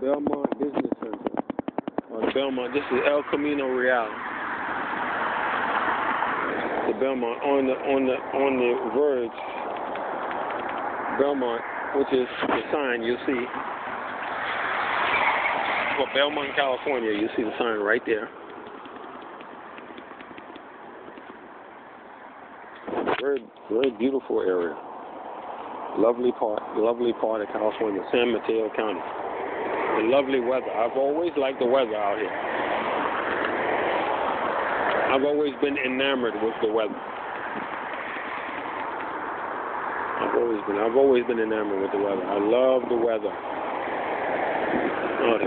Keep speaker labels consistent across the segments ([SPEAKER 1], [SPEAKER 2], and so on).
[SPEAKER 1] Belmont Business Center. Or the Belmont, this is El Camino Real. The Belmont on the verge. Belmont, which is the sign you see. For Belmont, California, you see the sign right there. Very beautiful area. Lovely part of California, San Mateo County. The lovely weather. I've always liked the weather out here. I've always been enamored with the weather. I've always been enamored with the weather. I love the weather. Oh,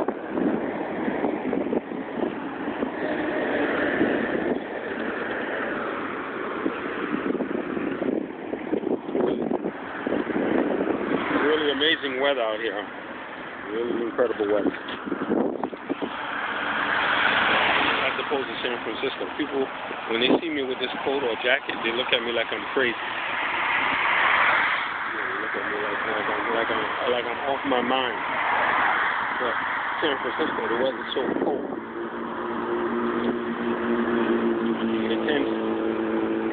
[SPEAKER 1] really amazing weather out here. Really incredible weather. As opposed to San Francisco. People, when they see me with this coat or jacket, they look at me like I'm crazy. They look at me like I'm off my mind. But San Francisco, the weather's so cold.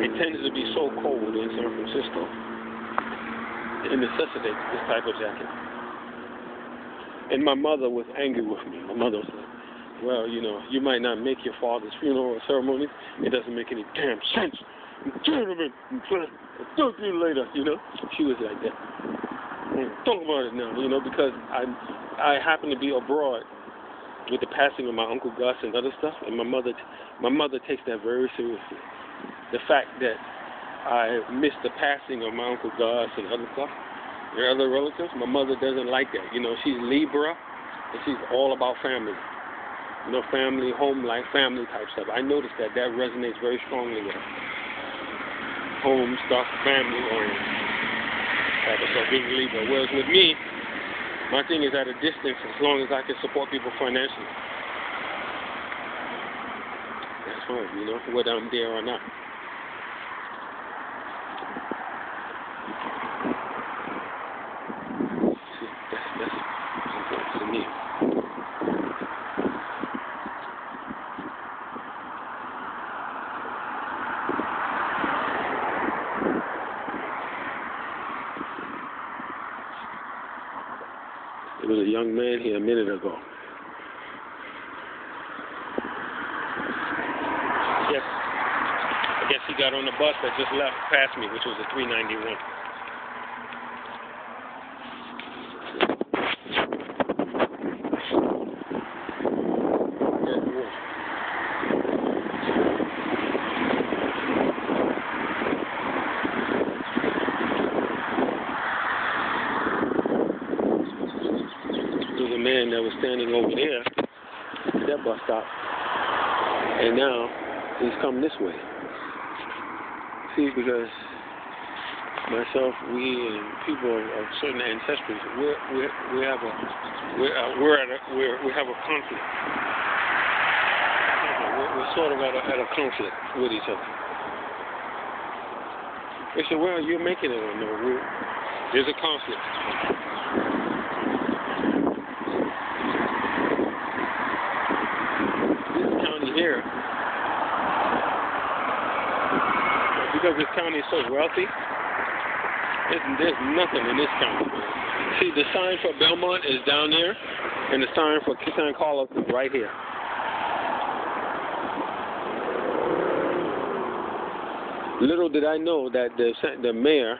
[SPEAKER 1] It tends to be so cold in San Francisco. It necessitates this type of jacket. And my mother was angry with me. My mother said, well, you know, you might not make your father's funeral or ceremony. It doesn't make any damn sense. Gentlemen, I'll talk to you later, you know. She was like that. Talk about it now, you know, because I happen to be abroad with the passing of my Uncle Gus and other stuff, and my mother takes that very seriously. The fact that I missed the passing of my Uncle Gus and other stuff, and other relatives, my mother doesn't like that. You know, she's Libra, and she's all about family. You know, family, home life, family type stuff. I noticed that resonates very strongly with her. Home stuff, family oriented type of stuff, being Libra. Whereas with me, my thing is at a distance as long as I can support people financially. That's fine, you know, whether I'm there or not. That's important to me. There was a young man here a minute ago. I guess he got on the bus that just left past me, which was a 391. Man that was standing over there at that bus stop, and now he's come this way. See, because myself, we and people of certain ancestries, we have a conflict. We're sort of at a conflict with each other. They say, well, you're making it. No, there's a conflict. Here, because this county is so wealthy, there's nothing in this county. See, the sign for Belmont is down there, and the sign for San Carlos is right here. Little did I know that the mayor,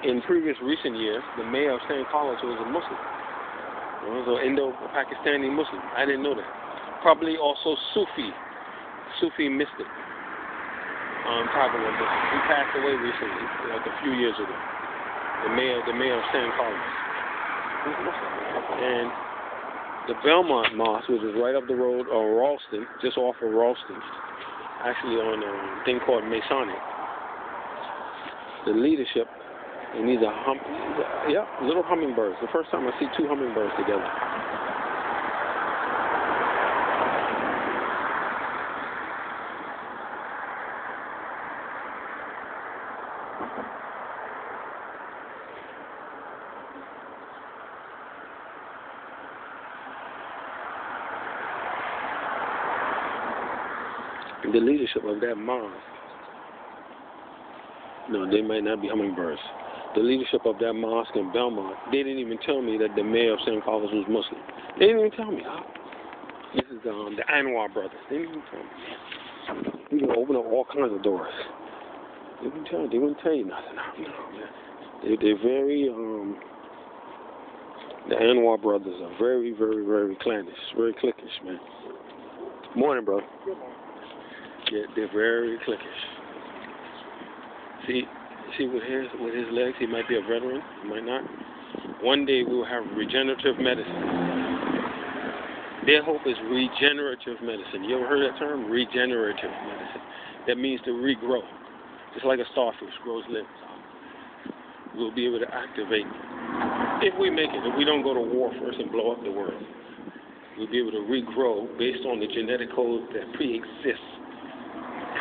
[SPEAKER 1] in previous recent years, the mayor of San Carlos was a Muslim. He was an Indo-Pakistani Muslim. I didn't know that. Probably also Sufi mystic, probably. He passed away recently, like a few years ago. The mayor of San Carlos. And the Belmont Mosque, which is right up the road on Ralston, just off of Ralston, actually on a thing called Masonic. The leadership, and these are little hummingbirds. The first time I see two hummingbirds together. The leadership of that mosque, no, they might not be hummingbirds. The leadership of that mosque in Belmont, they didn't even tell me that the mayor of St. Carlos was Muslim. They didn't even tell me. This is the Anwar brothers. They didn't even tell me. We can open up all kinds of doors. They wouldn't tell you nothing. No. They're very, the Anwar brothers are very, very, very clannish, very cliquish, man. Morning, bro.
[SPEAKER 2] Good morning.
[SPEAKER 1] Yeah, they're very cliquish. See with his legs, he might be a veteran, he might not. One day we will have regenerative medicine. Their hope is regenerative medicine. You ever heard that term? Regenerative medicine. That means to regrow. Just like a starfish grows limbs. We'll be able to activate, if we make it, if we don't go to war first and blow up the world, we'll be able to regrow based on the genetic code that pre-exists.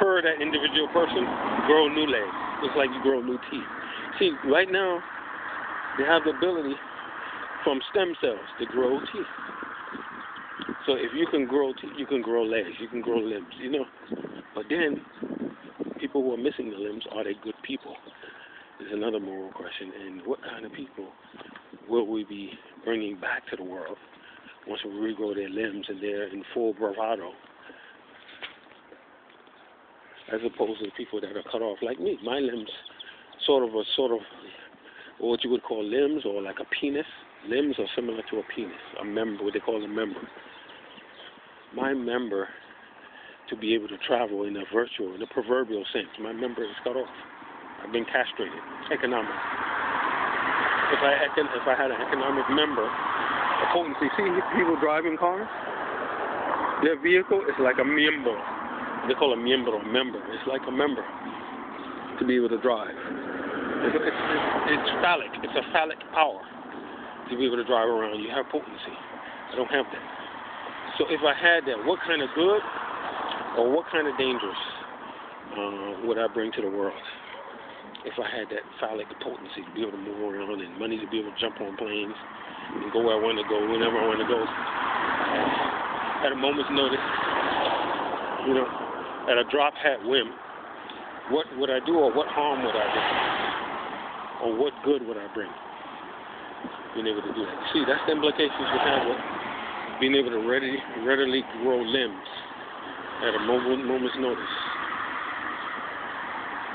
[SPEAKER 1] Per that individual person, grow new legs. Just like you grow new teeth. See, right now, they have the ability from stem cells to grow teeth. So if you can grow teeth, you can grow legs, you can grow limbs, you know. But then, people who are missing the limbs, are they good people? Is another moral question. And what kind of people will we be bringing back to the world once we regrow their limbs and they're in full bravado, as opposed to the people that are cut off like me? My limbs sort of what you would call limbs, or like a penis. Limbs are similar to a penis, a member, what they call a member. My member, to be able to travel in the proverbial sense, my member is cut off. I've been castrated, economic. If I had an economic member, a potency. See people driving cars? Their vehicle is like a miembro. They call it miembro, member. It's like a member to be able to drive. It's phallic. It's a phallic power to be able to drive around. You have potency. I don't have that. So if I had that, what kind of good or what kind of dangerous would I bring to the world? If I had that phallic potency to be able to move around and money to be able to jump on planes and go where I want to go, whenever I want to go, at a moment's notice, you know, at a drop hat whim, what would I do, or what harm would I do, or what good would I bring? Being able to do that. See, that's the implications you have with being able to readily grow limbs at a moment's notice.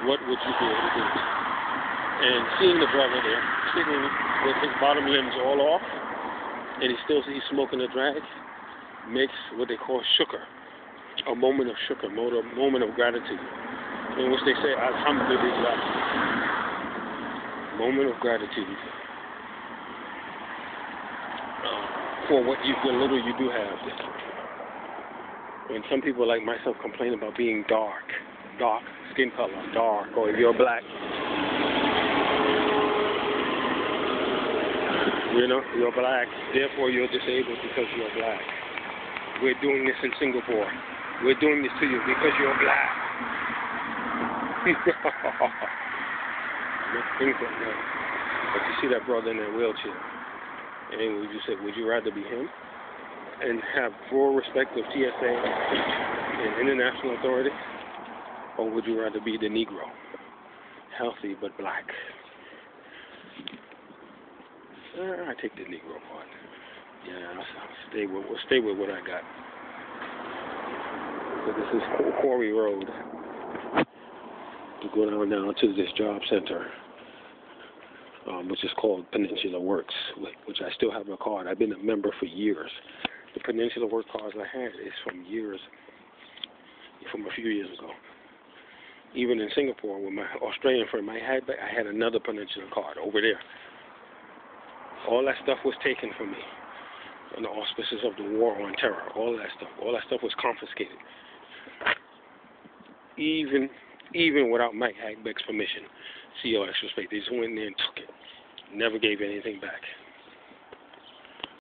[SPEAKER 1] What would you be able to do? And seeing the brother there, sitting with his bottom limbs all off, and he's smoking a drag, makes what they call shukr, a moment of shukr, moment of gratitude, in which they say, Alhamdulillah, moment of gratitude for what the little you do have. When some people like myself complain about being dark skin color, dark, or if you're black, you know, you're black, therefore you're disabled because you're black. We're doing this in Singapore. We're doing this to you because you're black. Things like that. But you see that brother in that wheelchair, and would you rather be him and have full respect of TSA and international authority? Or would you rather be the Negro, healthy but black? I take the Negro part. Yeah, I'll stay with what I got. So this is Quarry Road. You go down now to this job center, which is called Peninsula Works, which I still have a card. I've been a member for years. The Peninsula Work cards I had is from a few years ago. Even in Singapore, with my Australian friend, I had another Peninsula card over there. All that stuff was taken from me on the auspices of the war on terror. All that stuff was confiscated. Even without Mike Hackbeck's permission, CO Extra Space, they just went in there and took it. Never gave anything back.